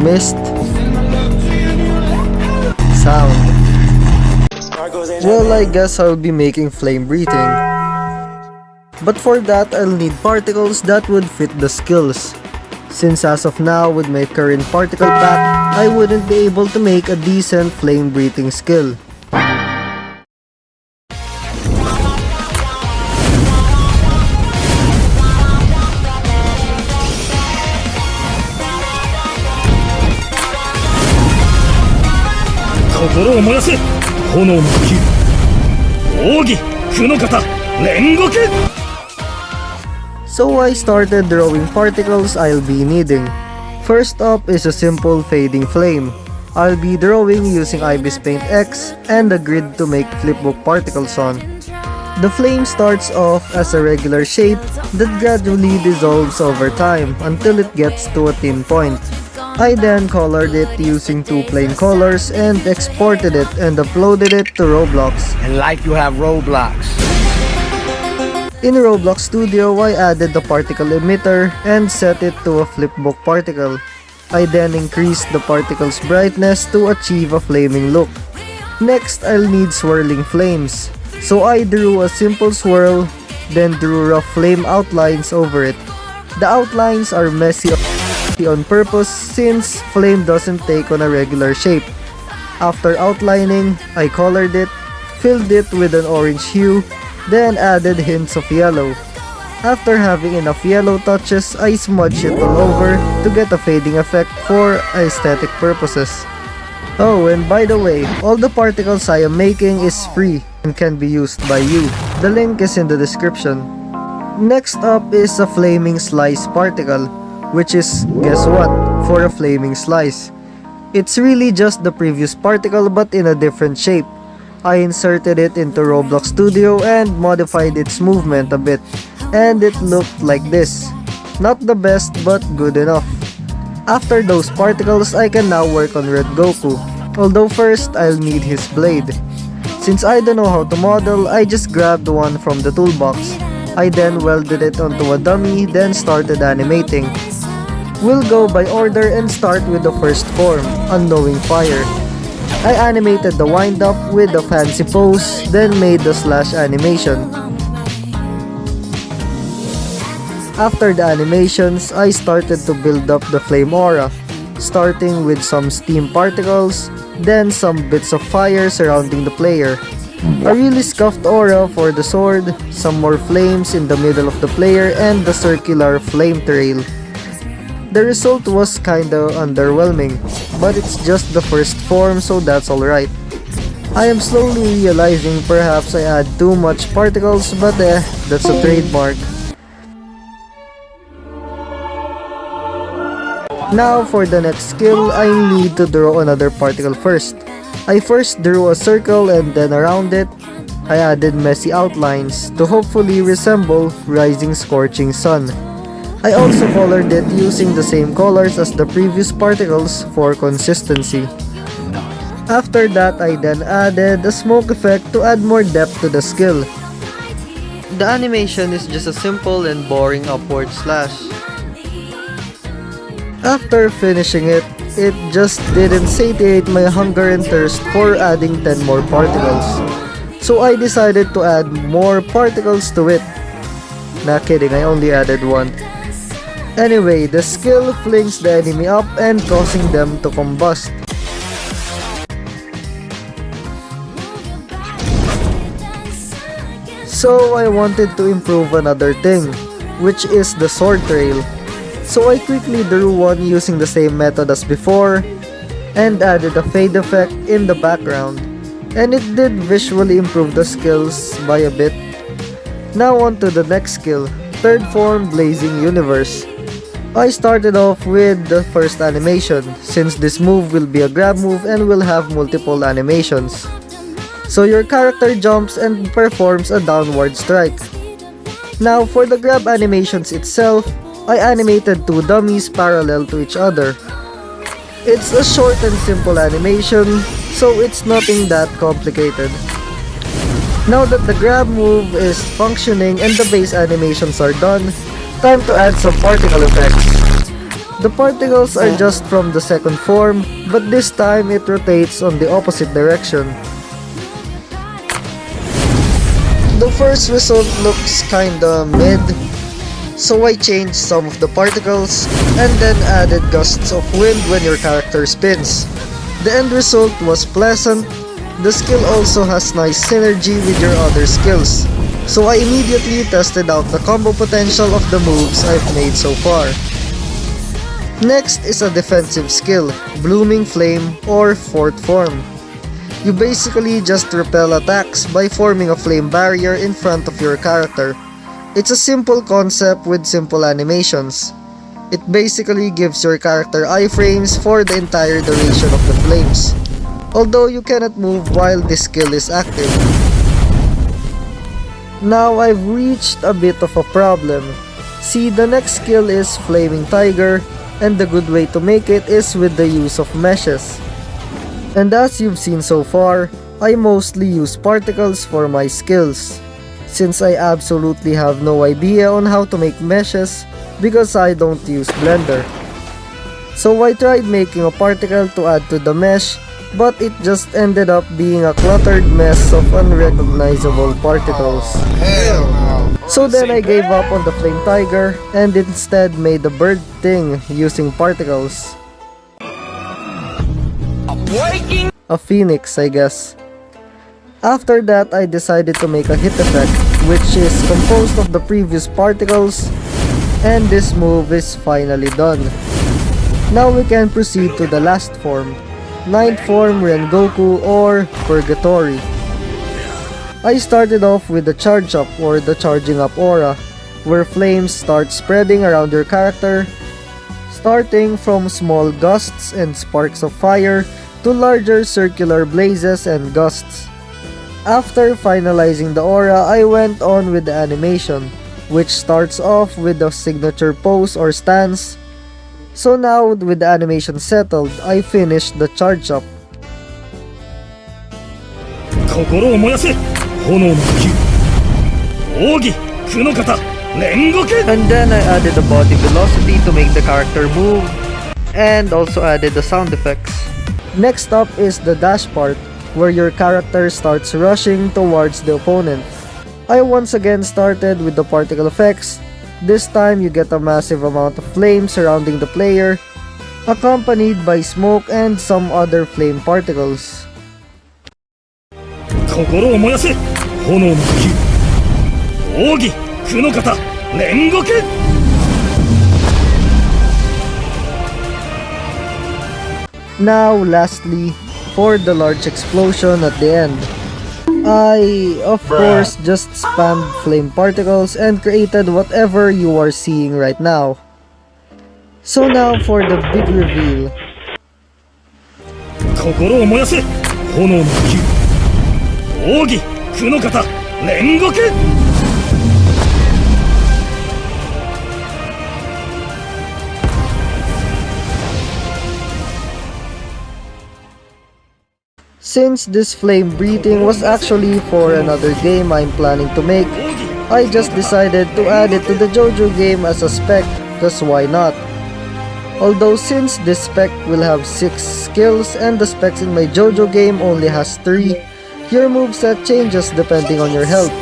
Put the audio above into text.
mist, sound. Well, I guess I'll be making flame breathing. But for that, I'll need particles that would fit the skills. Since as of now, with my current particle pack, I wouldn't be able to make a decent flame breathing skill. So I started drawing particles I'll be needing. First up is a simple fading flame. I'll be drawing using Ibis Paint X and a grid to make flipbook particles on. The flame starts off as a regular shape that gradually dissolves over time until it gets to a thin point. I then colored it using 2 plain colors and exported it and uploaded it to Roblox. And like you have Roblox. In Roblox Studio, I added the particle emitter and set it to a flipbook particle. I then increased the particle's brightness to achieve a flaming look. Next, I'll need swirling flames. So I drew a simple swirl, then drew rough flame outlines over it. The outlines are messy on purpose since flame doesn't take on a regular shape. After outlining, I colored it, filled it with an orange hue, then added hints of yellow. After having enough yellow touches, I smudged it all over to get a fading effect for aesthetic purposes. Oh, and by the way, all the particles I am making is free and can be used by you. The link is in the description. Next up is a flaming slice particle, which is, guess what, for a flaming slice. It's really just the previous particle but in a different shape. I inserted it into Roblox Studio and modified its movement a bit, and it looked like this. Not the best but good enough. After those particles, I can now work on Rengoku, although first I'll need his blade. Since I don't know how to model, I just grabbed one from the toolbox. I then welded it onto a dummy, then started animating. We'll go by order and start with the first form, Unknowing Fire. I animated the wind up with a fancy pose, then made the slash animation. After the animations, I started to build up the flame aura, starting with some steam particles, then some bits of fire surrounding the player. A really scuffed aura for the sword, some more flames in the middle of the player, and the circular flame trail. The result was kinda underwhelming, but it's just the first form, so that's alright. I am slowly realizing perhaps I add too much particles, but that's a trademark. Now for the next skill, I need to draw another particle first. I first drew a circle and then around it, I added messy outlines to hopefully resemble rising scorching sun. I also colored it using the same colors as the previous particles for consistency. After that, I then added a smoke effect to add more depth to the skill. The animation is just a simple and boring upward slash. After finishing it, it just didn't satiate my hunger and thirst for adding 10 more particles. So I decided to add more particles to it. Not kidding, I only added 1. Anyway, the skill flings the enemy up and causing them to combust. So I wanted to improve another thing, which is the sword trail. So I quickly drew one using the same method as before and added a fade effect in the background. And it did visually improve the skills by a bit. Now on to the next skill, third form Blazing Universe. I started off with the first animation, since this move will be a grab move and will have multiple animations. So your character jumps and performs a downward strike. Now for the grab animations itself, I animated 2 dummies parallel to each other. It's a short and simple animation, so it's nothing that complicated. Now that the grab move is functioning and the base animations are done, time to add some particle effects. The particles are just from the second form, but this time it rotates on the opposite direction. The first result looks kinda mid, so I changed some of the particles and then added gusts of wind when your character spins. The end result was pleasant. The skill also has nice synergy with your other skills, so I immediately tested out the combo potential of the moves I've made so far. Next is a defensive skill, Blooming Flame or Fourth Form. You basically just repel attacks by forming a flame barrier in front of your character. It's a simple concept with simple animations. It basically gives your character iframes for the entire duration of the flames, although you cannot move while this skill is active. Now I've reached a bit of a problem. See, the next skill is Flaming Tiger, and the good way to make it is with the use of meshes. And as you've seen so far, I mostly use particles for my skills, since I absolutely have no idea on how to make meshes because I don't use Blender. So I tried making a particle to add to the mesh, but it just ended up being a cluttered mess of unrecognizable particles. So then I gave up on the Flame Tiger and instead made the bird thing using particles. A phoenix, I guess. After that, I decided to make a hit effect, which is composed of the previous particles, and this move is finally done. Now we can proceed to the last form, 9th form Rengoku or Purgatory. I started off with the charge up or the charging up aura, where flames start spreading around your character, starting from small gusts and sparks of fire to larger circular blazes and gusts. After finalizing the aura, I went on with the animation, which starts off with the signature pose or stance. So now with the animation settled, I finished the charge up. And then I added the body velocity to make the character move, and also added the sound effects. Next up is the dash part, where your character starts rushing towards the opponent. I once again started with the particle effects. This time you get a massive amount of flame surrounding the player, accompanied by smoke and some other flame particles. Now lastly, for the large explosion at the end. I, of course, just spammed flame particles and created whatever you are seeing right now. So now for the big reveal. Since this flame breathing was actually for another game I'm planning to make, I just decided to add it to the Jojo game as a spec, cause why not? Although since this spec will have 6 skills and the specs in my Jojo game only has 3, your moveset changes depending on your health.